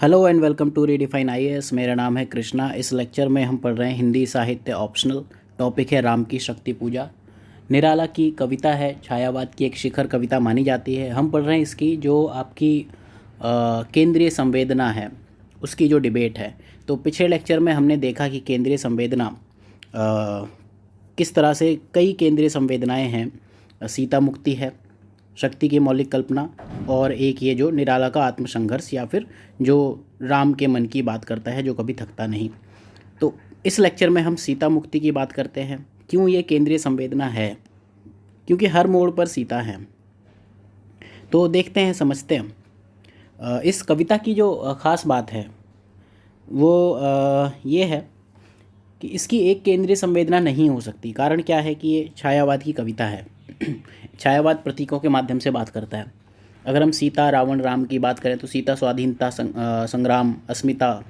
Hello and welcome to redefine IAS. मेरा नाम है कृष्णा। इस लेक्चर में हम पढ़ रहे हैं हिंदी साहित्य ऑप्शनल। टॉपिक है राम की शक्ति पूजा। निराला की कविता है, छायावाद की एक शिखर कविता मानी जाती है। हम पढ़ रहे हैं इसकी जो आपकी केंद्रीय संवेदना है उसकी जो डिबेट है। तो पिछले लेक्चर में हमने देखा कि केंद्रीय संवेदना किस तरह से कई केंद्रीय संवेदनाएं हैं। सीता मुक्ति है, शक्ति की मौलिक कल्पना, और एक ये जो निराला का आत्मसंघर्ष या फिर जो राम के मन की बात करता है जो कभी थकता नहीं। तो इस लेक्चर में हम सीता मुक्ति की बात करते हैं। क्यों ये केंद्रीय संवेदना है? क्योंकि हर मोड़ पर सीता है। तो देखते हैं, समझते हैं। इस कविता की जो ख़ास बात है वो ये है कि इसकी एक केंद्रीय संवेदना नहीं हो सकती। कारण क्या है कि ये छायावाद की कविता है। छायावाद प्रतीकों के माध्यम से बात करता है। अगर हम सीता, रावण, राम की बात करें तो सीता स्वाधीनता, संग्राम, अस्मिता,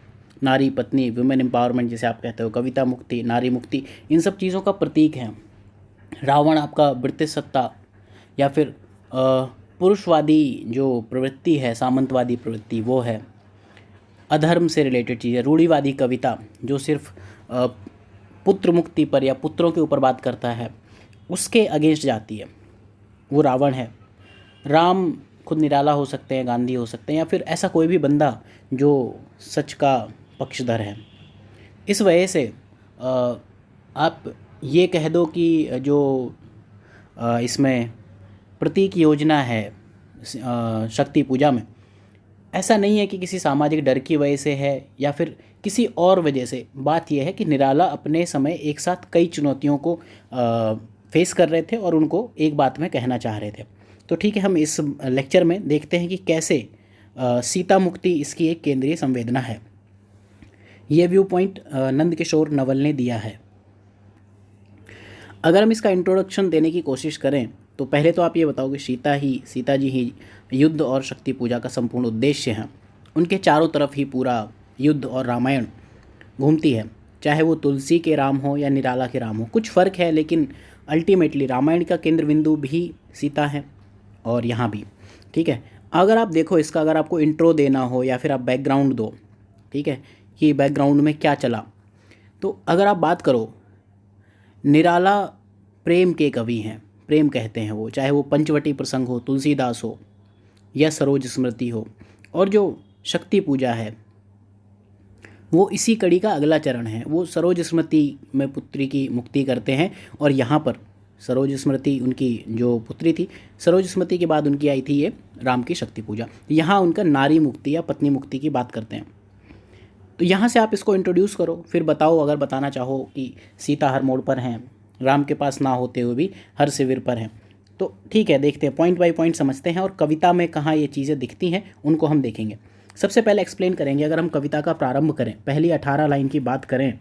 नारी, पत्नी, वुमेन एम्पावरमेंट जिसे आप कहते हो, कविता मुक्ति, नारी मुक्ति, इन सब चीज़ों का प्रतीक है। रावण आपका ब्रिटिश सत्ता या फिर पुरुषवादी जो प्रवृत्ति है, सामंतवादी प्रवृत्ति, वो है। अधर्म से रिलेटेड चीज़ है। रूढ़िवादी कविता जो सिर्फ पुत्र मुक्ति पर या पुत्रों के ऊपर बात करता है, उसके अगेंस्ट जाती है, वो रावण है। राम खुद निराला हो सकते हैं, गांधी हो सकते हैं, या फिर ऐसा कोई भी बंदा जो सच का पक्षधर है। इस वजह से आप ये कह दो कि जो इसमें प्रतीक योजना है शक्ति पूजा में, ऐसा नहीं है कि किसी सामाजिक डर की वजह से है या फिर किसी और वजह से। बात यह है कि निराला अपने समय एक साथ कई चुनौतियों को फेस कर रहे थे और उनको एक बात में कहना चाह रहे थे। तो ठीक है, हम इस लेक्चर में देखते हैं कि कैसे सीता मुक्ति इसकी एक केंद्रीय संवेदना है। ये व्यू पॉइंट नंद किशोर नवल ने दिया है। अगर हम इसका इंट्रोडक्शन देने की कोशिश करें तो पहले तो आप ये बताओ कि सीता जी ही युद्ध और शक्ति पूजा का संपूर्ण उद्देश्य है। उनके चारों तरफ ही पूरा युद्ध और रामायण घूमती है, चाहे वो तुलसी के राम हो या निराला के राम हो। कुछ फ़र्क है लेकिन अल्टीमेटली रामायण का केंद्र बिंदु भी सीता है और यहाँ भी। ठीक है, अगर आप देखो इसका, अगर आपको इंट्रो देना हो या फिर आप बैकग्राउंड दो, ठीक है, कि बैकग्राउंड में क्या चला, तो अगर आप बात करो, निराला प्रेम के कवि हैं, प्रेम कहते हैं वो, चाहे वो पंचवटी प्रसंग हो, तुलसीदास हो या सरोज स्मृति हो। और जो शक्ति पूजा है वो इसी कड़ी का अगला चरण है। वो सरोज स्मृति में पुत्री की मुक्ति करते हैं और यहाँ पर सरोज स्मृति उनकी जो पुत्री थी, सरोज स्मृति के बाद उनकी आई थी ये राम की शक्ति पूजा। यहाँ उनका नारी मुक्ति या पत्नी मुक्ति की बात करते हैं। तो यहाँ से आप इसको इंट्रोड्यूस करो, फिर बताओ, अगर बताना चाहो कि सीता हर मोड़ पर हैं, राम के पास ना होते हुए भी हर शिविर पर हैं, तो ठीक है, देखते हैं, पॉइंट बाय पॉइंट समझते हैं और कविता में कहाँ ये चीज़ें दिखती हैं उनको हम देखेंगे। सबसे पहले एक्सप्लेन करेंगे। अगर हम कविता का प्रारंभ करें, पहली 18 लाइन की बात करें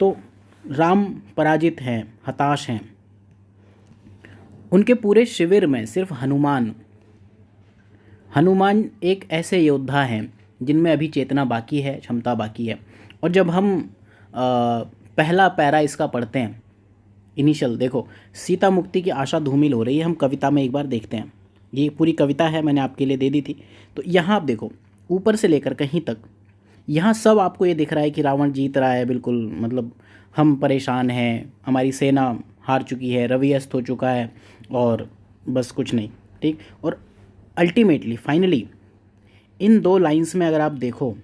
तो राम पराजित हैं, हताश हैं। उनके पूरे शिविर में सिर्फ हनुमान एक ऐसे योद्धा हैं जिनमें अभी चेतना बाकी है, क्षमता बाकी है। और जब हम पहला पैरा इसका पढ़ते हैं, इनिशियल, देखो, सीता मुक्ति की आशा धूमिल हो रही है। हम कविता में एक बार देखते हैं, ये पूरी कविता है, मैंने आपके लिए दे दी थी। तो यहाँ आप देखो, ऊपर से लेकर कहीं तक यहाँ सब आपको ये दिख रहा है कि रावण जीत रहा है, बिल्कुल, मतलब हम परेशान हैं, हमारी सेना हार चुकी है, रवि अस्त हो चुका है और बस कुछ नहीं। ठीक, और अल्टीमेटली फाइनली इन दो लाइंस में अगर आप देखो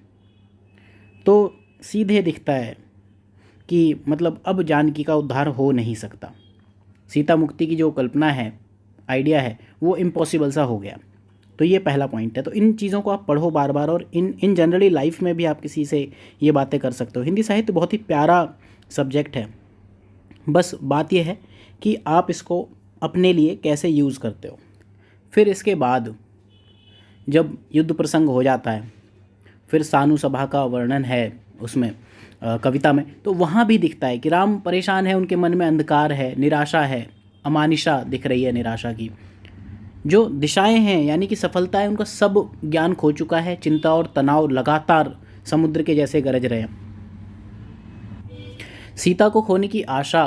तो सीधे दिखता है कि मतलब अब जानकी का उद्धार हो नहीं सकता। सीता मुक्ति की जो कल्पना है, आइडिया है, वो इम्पॉसिबल सा हो गया। तो ये पहला पॉइंट है। तो इन चीज़ों को आप पढ़ो बार बार, और इन जनरली लाइफ में भी आप किसी से ये बातें कर सकते हो। हिंदी साहित्य बहुत ही प्यारा सब्जेक्ट है, बस बात यह है कि आप इसको अपने लिए कैसे यूज़ करते हो। फिर इसके बाद जब युद्ध प्रसंग हो जाता है, फिर सानु सभा का वर्णन है उसमें कविता में, तो वहाँ भी दिखता है कि राम परेशान है, उनके मन में अंधकार है, निराशा है, अमानिशा दिख रही है, निराशा की जो दिशाएं हैं, यानी कि सफलता है, उनका सब ज्ञान खो चुका है। चिंता और तनाव लगातार समुद्र के जैसे गरज रहे हैं। सीता को खोने की आशा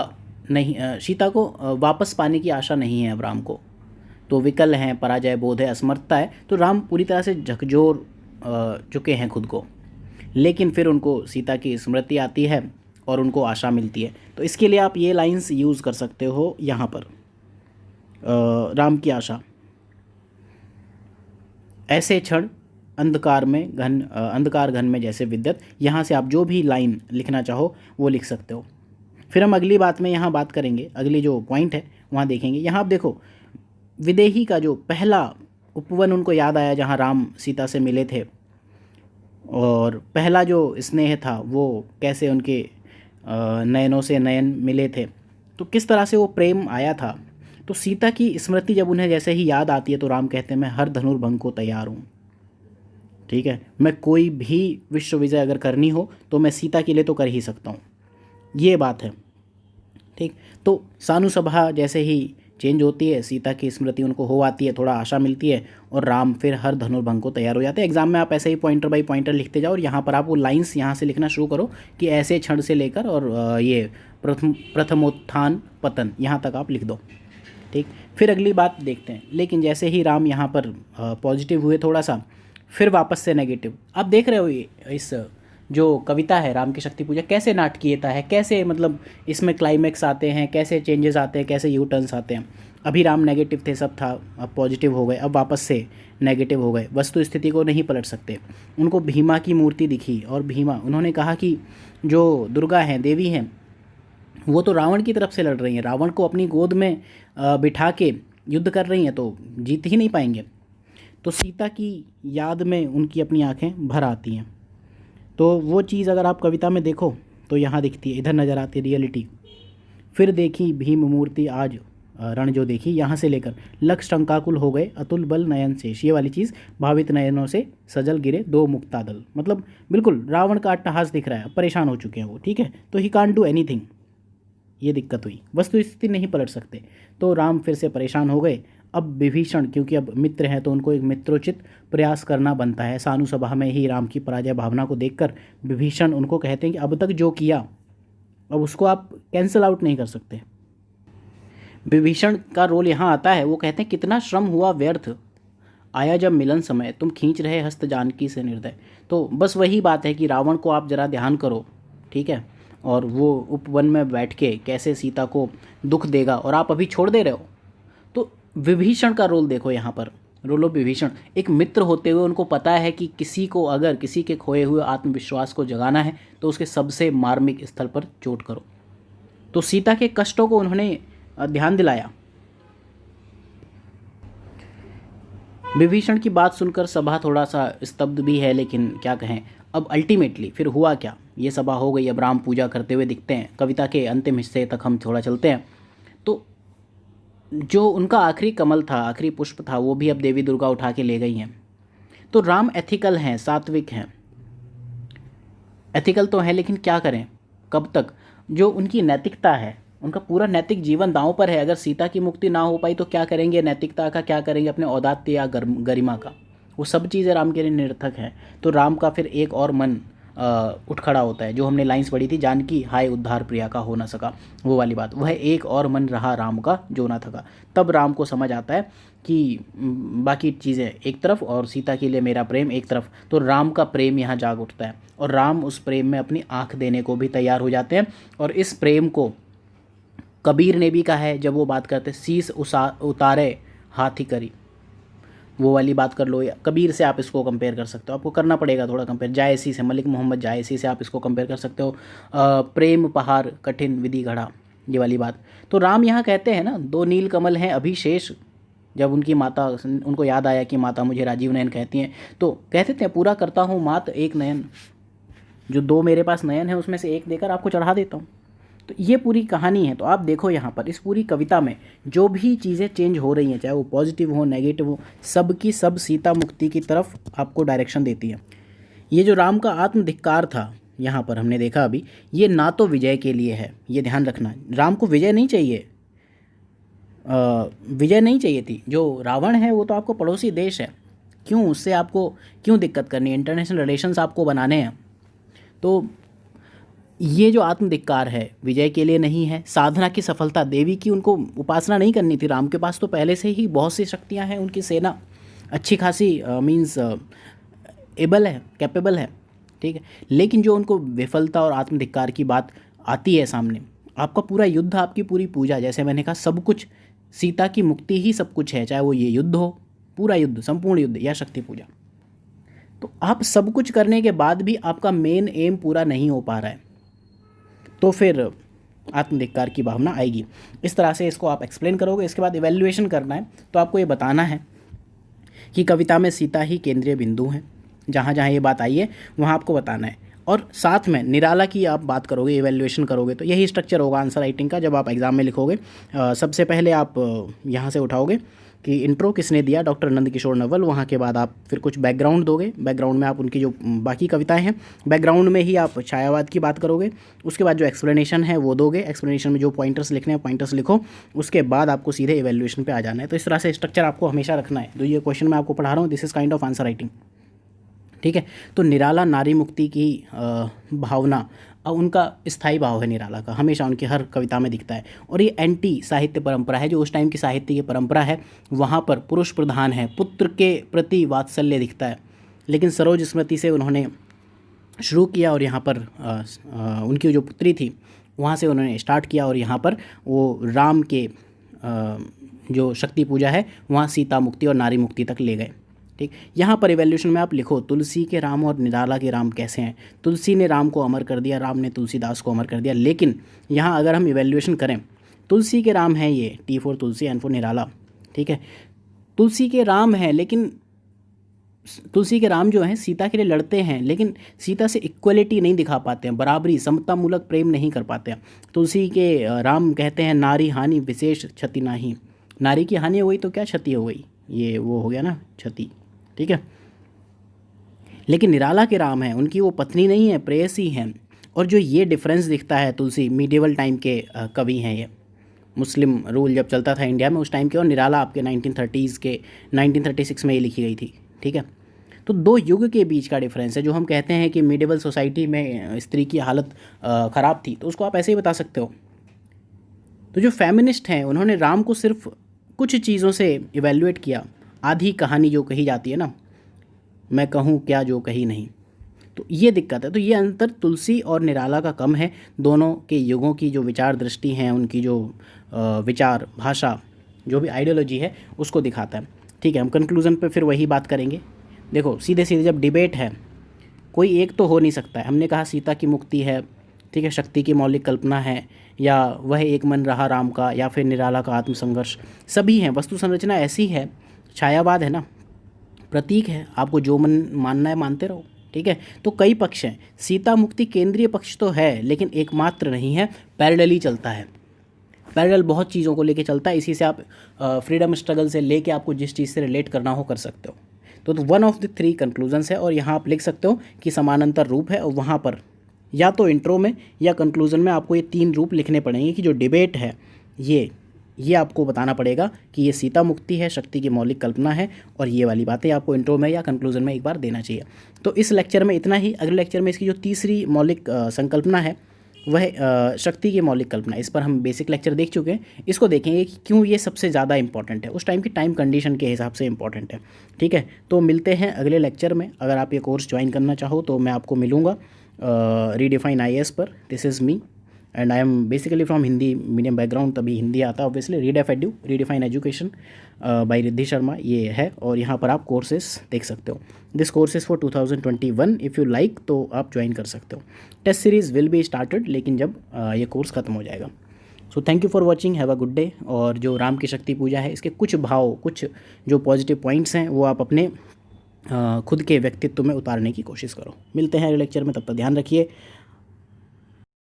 नहीं, सीता को वापस पाने की आशा नहीं है अब राम को। तो विकल हैं, पराजय बोध है, असमर्थता है। तो राम पूरी तरह से झकझोर चुके हैं खुद को, लेकिन फिर उनको सीता की स्मृति आती है और उनको आशा मिलती है। तो इसके लिए आप ये लाइंस यूज़ कर सकते हो यहाँ पर, राम की आशा, ऐसे क्षण अंधकार घन में जैसे विद्युत। यहाँ से आप जो भी लाइन लिखना चाहो वो लिख सकते हो। फिर हम अगली बात में यहाँ बात करेंगे, अगली जो पॉइंट है वहाँ देखेंगे। यहाँ आप देखो, विदेही का जो पहला उपवन उनको याद आया जहाँ राम सीता से मिले थे, और पहला जो स्नेह था वो कैसे उनके नयनों से नयन मिले थे, तो किस तरह से वो प्रेम आया था। तो सीता की स्मृति जब उन्हें जैसे ही याद आती है तो राम कहते हैं मैं हर धनुर्भंग को तैयार हूँ। ठीक है, मैं कोई भी विश्व विजय अगर करनी हो तो मैं सीता के लिए तो कर ही सकता हूँ, ये बात है। ठीक, तो सानु सभा जैसे ही चेंज होती है, सीता की स्मृति उनको हो आती है, थोड़ा आशा मिलती है, और राम फिर हर धनुर्भंग को तैयार हो जाते हैं। एग्जाम में आप ऐसे ही पॉइंटर बाई पॉइंटर लिखते जाओ, और यहाँ पर आप वो लाइंस यहाँ से लिखना शुरू करो कि ऐसे क्षण से लेकर और ये प्रथमोत्थान पतन यहाँ तक आप लिख दो। ठीक, फिर अगली बात देखते हैं। लेकिन जैसे ही राम यहाँ पर पॉजिटिव हुए थोड़ा सा, फिर वापस से नेगेटिव। आप देख रहे हो ये इस जो कविता है राम की शक्ति पूजा कैसे नाटकीयता है, कैसे मतलब इसमें क्लाइमेक्स आते हैं, कैसे चेंजेस आते हैं, कैसे यू टर्न्स आते हैं। अभी राम नेगेटिव थे, सब था, अब पॉजिटिव हो गए, अब वापस से नेगेटिव हो गए। वस्तु स्थिति को नहीं पलट सकते। उनको भीमा की मूर्ति दिखी, और भीमा, उन्होंने कहा कि जो दुर्गा हैं, देवी हैं, वो तो रावण की तरफ से लड़ रही हैं, रावण को अपनी गोद में बिठा के युद्ध कर रही हैं, तो जीत ही नहीं पाएंगे। तो सीता की याद में उनकी अपनी आंखें भर आती हैं। तो वो चीज़ अगर आप कविता में देखो तो यहाँ दिखती है, इधर नज़र आती है रियलिटी। फिर देखी भीम मूर्ति आज रण जो देखी, यहाँ से लेकर लक्ष्य शंकाकुल हो गए अतुल बल नयन शेष, ये वाली चीज़, भावित नयनों से सजल गिरे दो मुक्तादल। मतलब बिल्कुल रावण का अट्टहास दिख रहा है, परेशान हो चुके हैं वो। ठीक है, तो ही कांट डू एनीथिंग, ये दिक्कत हुई, वस्तु स्थिति नहीं पलट सकते। तो राम फिर से परेशान हो गए। अब विभीषण, क्योंकि अब मित्र हैं तो उनको एक मित्रोचित प्रयास करना बनता है। सानु सभा में ही राम की पराजय भावना को देखकर विभीषण उनको कहते हैं कि अब तक जो किया अब उसको आप कैंसिल आउट नहीं कर सकते। विभीषण का रोल यहाँ आता है, वो कहते हैं कितना श्रम हुआ व्यर्थ, आया जब मिलन समय, तुम खींच रहे हस्त जानकी से निर्दय। तो बस वही बात है कि रावण को आप जरा ध्यान करो, ठीक है, और वो उपवन में बैठ के कैसे सीता को दुख देगा, और आप अभी छोड़ दे रहे हो। तो विभीषण का रोल देखो यहाँ पर, रोल ऑफ विभीषण, एक मित्र होते हुए उनको पता है कि किसी को अगर किसी के खोए हुए आत्मविश्वास को जगाना है तो उसके सबसे मार्मिक स्थल पर चोट करो। तो सीता के कष्टों को उन्होंने ध्यान दिलाया। विभीषण की बात सुनकर सभा थोड़ा सा स्तब्ध भी है, लेकिन क्या कहें। अब अल्टीमेटली फिर हुआ क्या, ये सभा हो गई, अब राम पूजा करते हुए दिखते हैं। कविता के अंतिम हिस्से तक हम थोड़ा चलते हैं। तो जो उनका आखिरी कमल था, आखिरी पुष्प था, वो भी अब देवी दुर्गा उठा के ले गई हैं। तो राम एथिकल हैं, सात्विक हैं, एथिकल तो हैं, लेकिन क्या करें, कब तक। जो उनकी नैतिकता है, उनका पूरा नैतिक जीवन दांव पर है। अगर सीता की मुक्ति ना हो पाई तो क्या करेंगे, नैतिकता का क्या करेंगे, अपने औदात्य या गरिमा का, वो सब चीज़ें राम के लिए निरर्थक हैं। तो राम का फिर एक और मन उठ खड़ा होता है, जो हमने लाइंस पढ़ी थी, जानकी हाय उद्धार प्रिया का हो ना सका, वो वाली बात। वह एक और मन रहा राम का जो ना थका। तब राम को समझ आता है कि बाकी चीज़ें एक तरफ और सीता के लिए मेरा प्रेम एक तरफ। तो राम का प्रेम यहाँ जाग उठता है, और राम उस प्रेम में अपनी आँख देने को भी तैयार हो जाते हैं। और इस प्रेम को कबीर ने भी कहा है, जब वो बात करते शीस उतारे हाथी करी, वो वाली बात कर लो। या कबीर से आप इसको कंपेयर कर सकते हो, आपको करना पड़ेगा थोड़ा कंपेयर। जायसी से, मलिक मोहम्मद जायसी से आप इसको कंपेयर कर सकते हो। प्रेम पहाड़ कठिन विधि घड़ा, ये वाली बात। तो राम यहाँ कहते हैं ना, दो नील कमल हैं अभिशेष। जब उनकी माता, उनको याद आया कि माता मुझे राजीव नयन कहती हैं, तो कहते थे पूरा करता हूँ मात एक नयन, जो दो मेरे पास नयन है उसमें से एक देकर आपको चढ़ा देता हूँ। तो ये पूरी कहानी है। तो आप देखो यहाँ पर इस पूरी कविता में जो भी चीज़ें चेंज हो रही हैं, चाहे वो पॉजिटिव हो नेगेटिव हो, सब की सब सीता मुक्ति की तरफ आपको डायरेक्शन देती है। ये जो राम का आत्मधिक्कार था यहाँ पर हमने देखा अभी, ये ना तो विजय के लिए है, ये ध्यान रखना। राम को विजय नहीं चाहिए, विजय नहीं चाहिए थी। जो रावण है वो तो आपको पड़ोसी देश है, क्यों उससे आपको क्यों दिक्कत करनी है, इंटरनेशनल रिलेशंस आपको बनाने हैं। तो ये जो आत्मधिक्कार है विजय के लिए नहीं है, साधना की सफलता, देवी की उनको उपासना नहीं करनी थी। राम के पास तो पहले से ही बहुत सी शक्तियां हैं, उनकी सेना अच्छी खासी मीन्स एबल है, कैपेबल है, ठीक है। लेकिन जो उनको विफलता और आत्मधिक्कार की बात आती है सामने, आपका पूरा युद्ध, आपकी पूरी पूजा, जैसे मैंने कहा सब कुछ, सीता की मुक्ति ही सब कुछ है, चाहे वो ये युद्ध हो, पूरा युद्ध, संपूर्ण युद्ध, या शक्ति पूजा। तो आप सब कुछ करने के बाद भी आपका मेन एम पूरा नहीं हो पा रहा है, तो फिर आत्मधिक्कार की भावना आएगी। इस तरह से इसको आप एक्सप्लेन करोगे। इसके बाद इवैल्यूएशन करना है, तो आपको ये बताना है कि कविता में सीता ही केंद्रीय बिंदु है, जहाँ जहाँ ये बात आई है वहाँ आपको बताना है। और साथ में निराला की आप बात करोगे, इवैल्यूएशन करोगे, तो यही स्ट्रक्चर होगा आंसर राइटिंग का जब आप एग्ज़ाम में लिखोगे। सबसे पहले आप यहाँ से उठाओगे कि इंट्रो किसने दिया, डॉक्टर नंद किशोर नवल। वहाँ के बाद आप फिर कुछ बैकग्राउंड दोगे, बैकग्राउंड में आप उनकी जो बाकी कविताएं हैं, बैकग्राउंड में ही आप छायावाद की बात करोगे। उसके बाद जो एक्सप्लेनेशन है वो दोगे, एक्सप्लेनेशन में जो पॉइंटर्स लिखने हैं पॉइंटर्स लिखो। उसके बाद आपको सीधे इवैल्यूएशन पे आ जाना है। तो इस तरह से स्ट्रक्चर आपको हमेशा रखना है। तो ये क्वेश्चन मैं आपको पढ़ा रहा हूँ, this is kind of answer writing, ठीक है। तो निराला नारी मुक्ति की भावना, उनका स्थायी भाव है निराला का, हमेशा उनकी हर कविता में दिखता है। और ये एंटी साहित्य परंपरा है, जो उस टाइम की साहित्य की परंपरा है, वहाँ पर पुरुष प्रधान है, पुत्र के प्रति वात्सल्य दिखता है। लेकिन सरोज स्मृति से उन्होंने शुरू किया और यहाँ पर उनकी जो पुत्री थी वहाँ से उन्होंने स्टार्ट किया, और यहाँ पर वो राम के जो शक्ति पूजा है वहाँ सीता मुक्ति और नारी मुक्ति तक ले गए, ठीक। यहाँ पर इवैल्यूएशन में आप लिखो, तुलसी के राम और निराला के राम कैसे हैं। तुलसी ने राम को अमर कर दिया, राम ने तुलसीदास को अमर कर दिया। लेकिन यहाँ अगर हम इवैल्यूएशन करें, तुलसी के राम हैं ये, T for Tulsi, N for Nirala, ठीक है। तुलसी के राम हैं, लेकिन तुलसी के राम जो हैं सीता के लिए लड़ते हैं, लेकिन सीता से इक्वलिटी नहीं दिखा पाते हैं, बराबरी, समतामूलक प्रेम नहीं कर पाते हैं। तुलसी के राम कहते हैं, नारी हानि विशेष क्षति नाही। नारी की हानि हो गई तो क्या क्षति हो गई, ये वो हो गया ना, क्षति, ठीक है। लेकिन निराला के राम हैं, उनकी वो पत्नी नहीं है, प्रेयसी हैं। और जो ये डिफरेंस दिखता है, तुलसी मीडिवल टाइम के कवि हैं, ये मुस्लिम रूल जब चलता था इंडिया में उस टाइम के, और निराला आपके 1930s के 1936 में ये लिखी गई थी, ठीक है। तो दो युग के बीच का डिफरेंस है। जो हम कहते हैं कि मिडिवल सोसाइटी में स्त्री की हालत ख़राब थी, तो उसको आप ऐसे ही बता सकते हो। तो जो फेमिनिस्ट हैं उन्होंने राम को सिर्फ कुछ चीज़ों से इवैल्यूएट किया, आधी कहानी जो कही जाती है ना, मैं कहूँ क्या जो कही नहीं, तो ये दिक्कत है। तो ये अंतर तुलसी और निराला का कम है। दोनों के युगों की जो विचार दृष्टि है, उनकी जो विचार, भाषा, जो भी आइडियोलॉजी है उसको दिखाता है, ठीक है। हम कंक्लूज़न पे फिर वही बात करेंगे। देखो सीधे सीधे जब डिबेट है, कोई एक तो हो नहीं सकता है। हमने कहा सीता की मुक्ति है, ठीक है, शक्ति की मौलिक कल्पना है, या वह एक मन रहा राम का, या फिर निराला का आत्मसंघर्ष, सभी हैं। वस्तु संरचना ऐसी है, छायावाद है ना, प्रतीक है, आपको जो मन मानना है मानते रहो, ठीक है। तो कई पक्ष हैं, सीता मुक्ति केंद्रीय पक्ष तो है लेकिन एकमात्र नहीं है, पैरेलली चलता है। पैरेलल बहुत चीज़ों को लेके चलता है, इसी से आप फ्रीडम स्ट्रगल से लेके आपको जिस चीज़ से रिलेट करना हो कर सकते हो। तो वन ऑफ द 3 कंक्लूजन्स है, और यहाँ आप लिख सकते हो कि समानांतर रूप है, और वहाँ पर या तो इंट्रो में या कंक्लूजन में आपको ये 3 रूप लिखने पड़ेंगे कि जो डिबेट है ये आपको बताना पड़ेगा कि ये सीता मुक्ति है, शक्ति की मौलिक कल्पना है, और ये वाली बातें आपको इंट्रो में या कंक्लूजन में एक बार देना चाहिए। तो इस लेक्चर में इतना ही। अगले लेक्चर में इसकी जो तीसरी मौलिक संकल्पना है वह शक्ति की मौलिक कल्पना, इस पर हम बेसिक लेक्चर देख चुके हैं। इसको देखेंगे कि क्यों ये सबसे ज़्यादा इंपॉर्टेंट है, उस टाइम की टाइम कंडीशन के हिसाब से इंपॉर्टेंट है, ठीक है। तो मिलते हैं अगले लेक्चर में। अगर आप ये कोर्स ज्वाइन करना चाहो तो मैं आपको मिलूँगा रीडिफाइन IAS पर। This is me and I am basically from Hindi medium background, तभी हिंदी आता है obviously. Redefine education by Riddhi Sharma ये है, और यहाँ पर आप कोर्सेस देख सकते हो। This course is for 2021, if you like तो आप ज्वाइन कर सकते हो। Test series will be started, लेकिन जब ये कोर्स ख़त्म हो जाएगा। So thank you for watching, have a good day. और जो राम की शक्ति पूजा है, इसके कुछ भाव, कुछ जो पॉजिटिव पॉइंट्स हैं वो आप अपने खुद के व्यक्तित्व में उतारने की कोशिश करो। मिलते हैं अगले लेक्चर में, तब तक ध्यान रखिए।